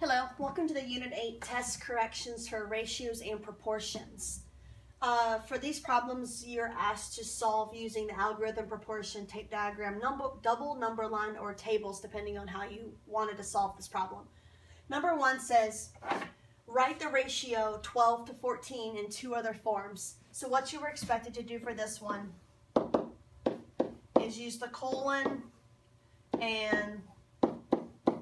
Hello, welcome to the Unit 8 test corrections for ratios and proportions. For these problems, you're asked to solve using the algorithm, proportion, tape diagram, double number line, or tables, depending on how you wanted to solve this problem. Number 1 says, write the ratio 12 to 14 in two other forms. So what you were expected to do for this one is use the colon and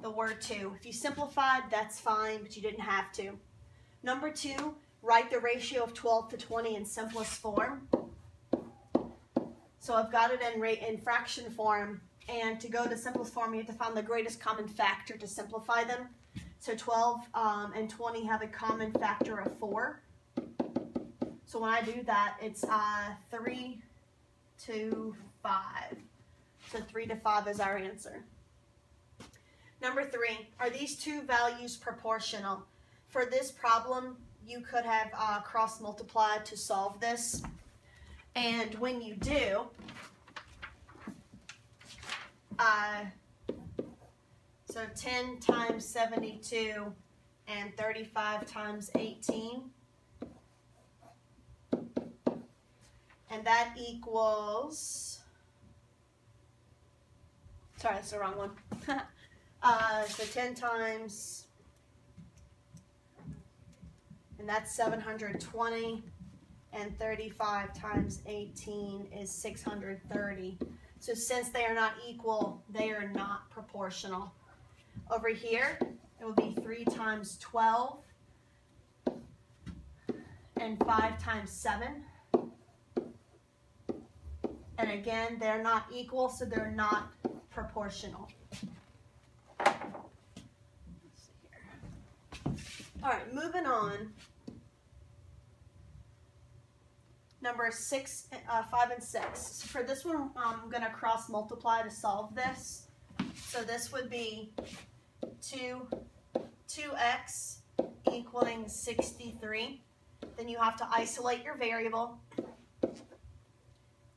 the word 2. If you simplified, that's fine, but you didn't have to. Number 2, write the ratio of 12 to 20 in simplest form. So I've got it in fraction form, and to go to simplest form, you have to find the greatest common factor to simplify them. So 12 and 20 have a common factor of 4. So when I do that, it's 3 to 5. So 3 to 5 is our answer. Number 3, are these two values proportional? For this problem, you could have cross multiplied to solve this. And when you do, so 10 times 72 and 35 times 18. And that equals, sorry, that's the wrong one. So 10 times, and that's 720, and 35 times 18 is 630. So since they are not equal, they are not proportional. Over here, it will be 3 times 12, and 5 times 7. And again, they're not equal, so they're not proportional. All right, moving on. Number 6, 5 and 6. For this one, I'm going to cross multiply to solve this. So this would be 2x equaling 63. Then you have to isolate your variable.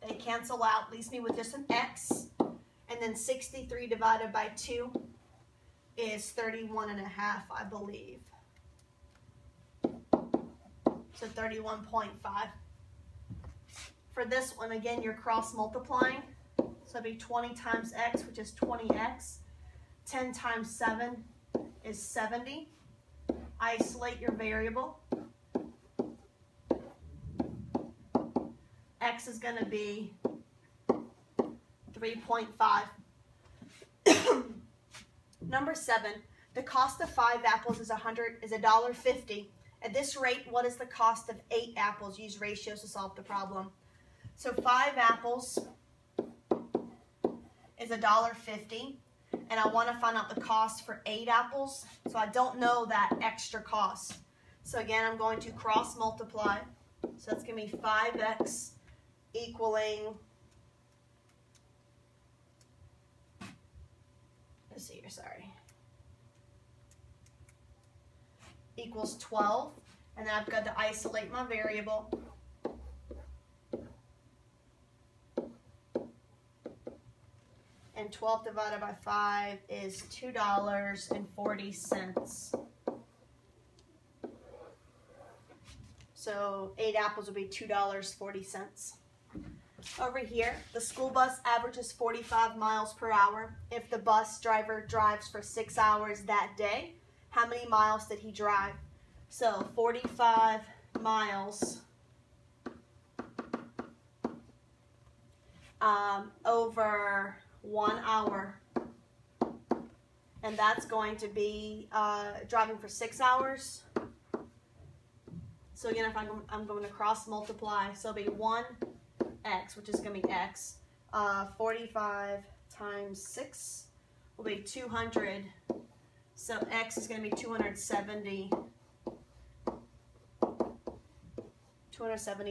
They cancel out, leaves me with just an x. And then 63 divided by 2 is 31.5, I believe. So 31.5. For this one, again, you're cross multiplying. So it'd be 20 times x, which is 20x. 10 times 7 is 70. Isolate your variable. X is going to be 3.5. Number 7, the cost of 5 apples is $1.50. At this rate, what is the cost of 8 apples? Use ratios to solve the problem. So 5 apples is $1.50, and I want to find out the cost for 8 apples. So I don't know that extra cost. So again, I'm going to cross multiply. So that's going to be 5x equaling, let's see here, sorry, equals 12, and then I've got to isolate my variable. And 12 divided by 5 is $2.40. So 8 apples would be $2.40. Over here, the school bus averages 45 miles per hour. If the bus driver drives for 6 hours that day, how many miles did he drive? So 45 miles over 1 hour. And that's going to be driving for 6 hours. So again, if I'm going to cross multiply, so it'll be 1x, which is going to be x. 45 times 6 will be 200. So x is going to be 270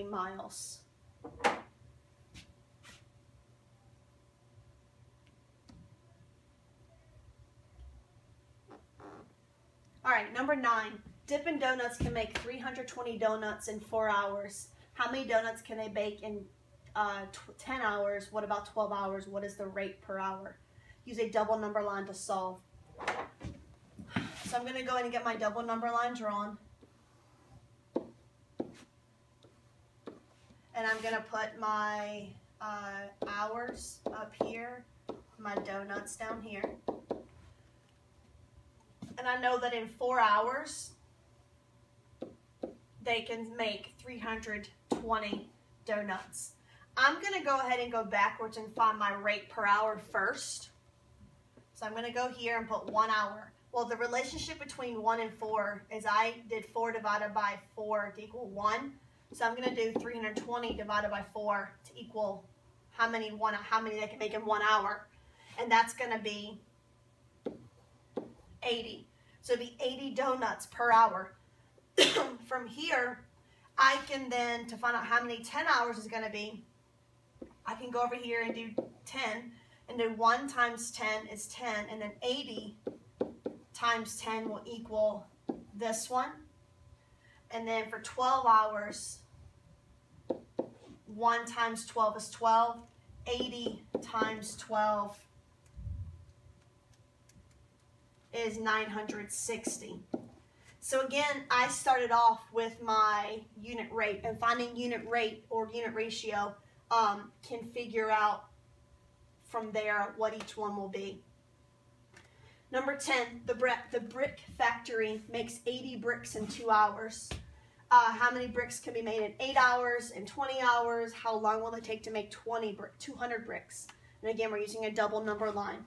miles. All right, number 9. Dippin' Donuts can make 320 donuts in 4 hours. How many donuts can they bake in 10 hours? What about 12 hours? What is the rate per hour? Use a double number line to solve. So I'm going to go ahead and get my double number line drawn. And I'm going to put my hours up here, my donuts down here. And I know that in 4 hours, they can make 320 donuts. I'm going to go ahead and go backwards and find my rate per hour first. So I'm going to go here and put 1 hour. Well, the relationship between 1 and 4 is I did 4 divided by 4 to equal 1. So I'm going to do 320 divided by 4 to equal how many they can make in 1 hour. And that's going to be 80. So it'd be 80 donuts per hour. From here, I can then, to find out how many 10 hours is going to be, I can go over here and do 10. And then 1 times 10 is 10. And then 80 times 10 will equal this one. And then for 12 hours, 1 times 12 is 12. 80 times 12 is 960. So again, I started off with my unit rate, and finding unit rate or unit ratio can figure out from there what each one will be. Number 10, the brick factory makes 80 bricks in 2 hours. How many bricks can be made in 8 hours, in 20 hours? How long will it take to make 200 bricks? And again, we're using a double number line.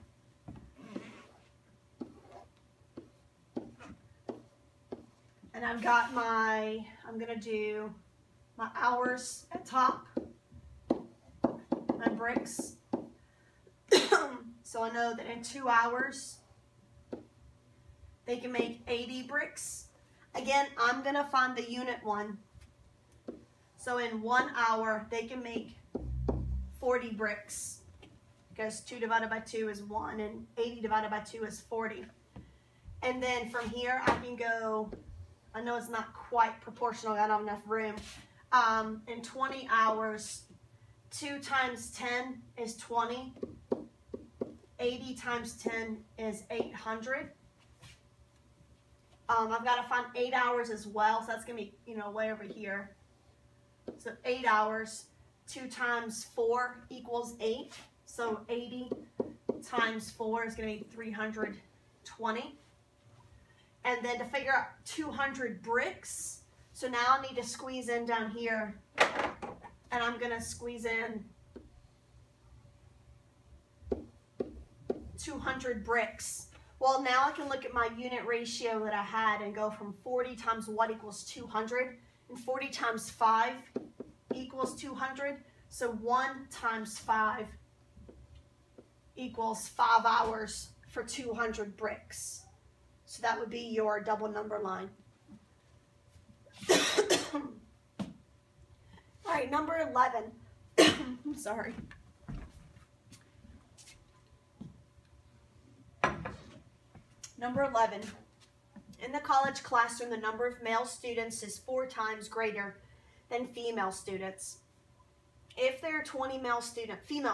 And I've got I'm going to do my hours at top, my bricks. So I know that in 2 hours, they can make 80 bricks. Again, I'm going to find the unit one. So in 1 hour, they can make 40 bricks, because 2 divided by 2 is 1, and 80 divided by 2 is 40. And then from here, I can go, I know it's not quite proportional, I don't have enough room. In 20 hours, 2 times 10 is 20. 80 times 10 is 800. I've got to find 8 hours as well, so that's going to be, way over here. So 8 hours, 2 times 4 equals 8. So 80 times 4 is going to be 320. And then to figure out 200 bricks, so now I need to squeeze in down here, and I'm going to squeeze in 200 bricks. Well, now I can look at my unit ratio that I had and go from 40 times what equals 200, and 40 times 5 equals 200. So 1 times 5 equals 5 hours for 200 bricks. So that would be your double number line. All right, number 11. I'm sorry. Number 11. In the college classroom, the number of male students is 4 times greater than female students. If there are 20 female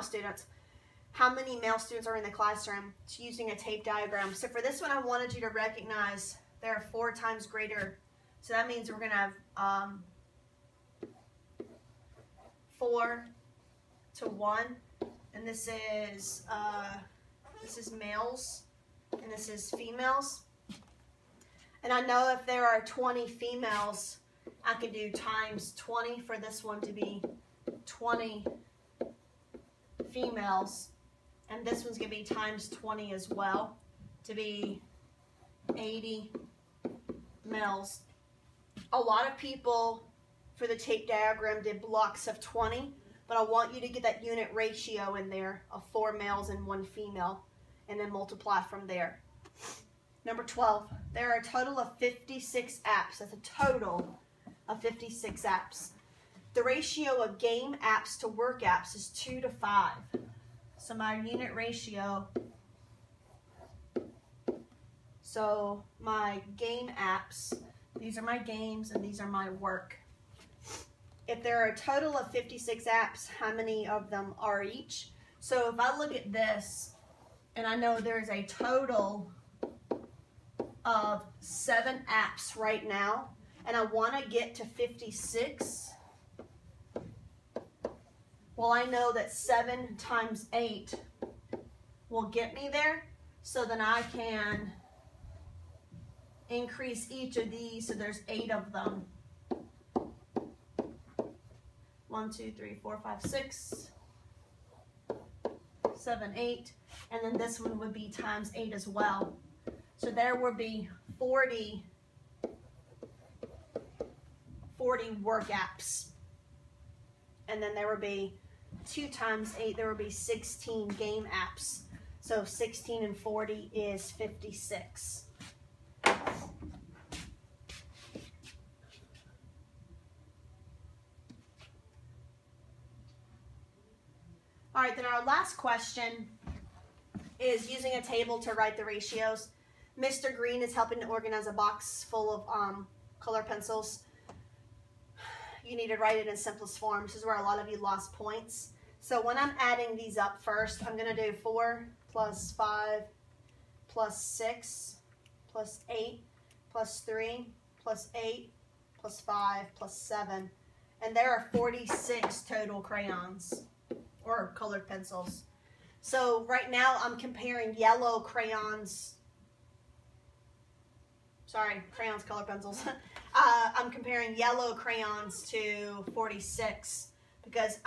students, how many male students are in the classroom? It's using a tape diagram. So for this one, I wanted you to recognize there are 4 times greater. So that means we're going to have 4 to 1, and this is males, and this is females. And I know if there are 20 females, I can do times 20 for this one to be 20 females. And this one's going to be times 20 as well to be 80 males. A lot of people for the tape diagram did blocks of 20, but I want you to get that unit ratio in there of 4 males and 1 female, and then multiply from there. Number 12, there are a total of 56 apps. That's a total of 56 apps. The ratio of game apps to work apps is 2 to 5. So my unit ratio, so my game apps, these are my games and these are my work. If there are a total of 56 apps, how many of them are each? So if I look at this, and I know there's a total of 7 apps right now, and I want to get to 56. Well, I know that 7 times 8 will get me there, so then I can increase each of these so there's 8 of them. 1, 2, 3, 4, 5, 6, 7, 8, and then this one would be times 8 as well. So there would be 40 work apps. And then there would be 2 times 8, there would be 16 game apps. So 16 and 40 is 56. All right, then our last question is using a table to write the ratios. Mr. Green is helping to organize a box full of color pencils. You need to write it in simplest form. This is where a lot of you lost points. So when I'm adding these up first, I'm going to do 4 plus 5 plus 6 plus 8 plus 3 plus 8 plus 5 plus 7. And there are 46 total crayons or colored pencils. So right now I'm comparing yellow crayons. Sorry, crayons, color pencils. I'm comparing yellow crayons to 46 because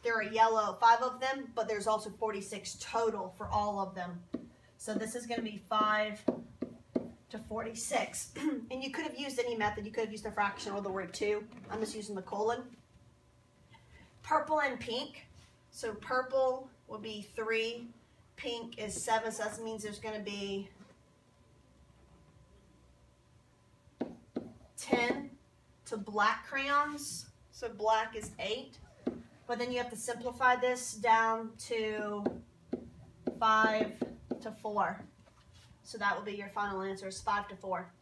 there are yellow, 5 of them, but there's also 46 total for all of them. So this is going to be 5 to 46. And you could have used any method. You could have used the fraction or the word 2. I'm just using the colon. Purple and pink. So purple will be 3. Pink is 7. So that means there's going to be 10 to black crayons. So black is 8. But then you have to simplify this down to 5 to 4. So that will be your final answer is 5 to 4.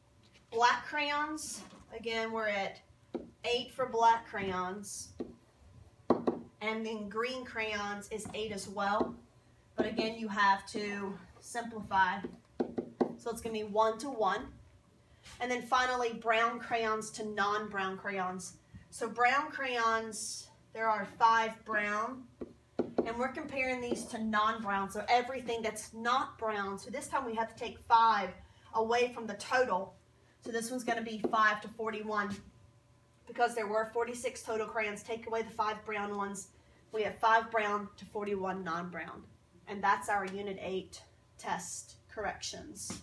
Black crayons, again, we're at 8 for black crayons. And then green crayons is 8 as well. But again, you have to simplify. So it's going to be 1 to 1. And then finally, brown crayons to non-brown crayons. So brown crayons, there are 5 brown. And we're comparing these to non-brown, so everything that's not brown. So this time we have to take 5 away from the total. So this one's going to be 5 to 41. Because there were 46 total crayons, take away the 5 brown ones. We have 5 brown to 41 non-brown. And that's our Unit 8 test corrections.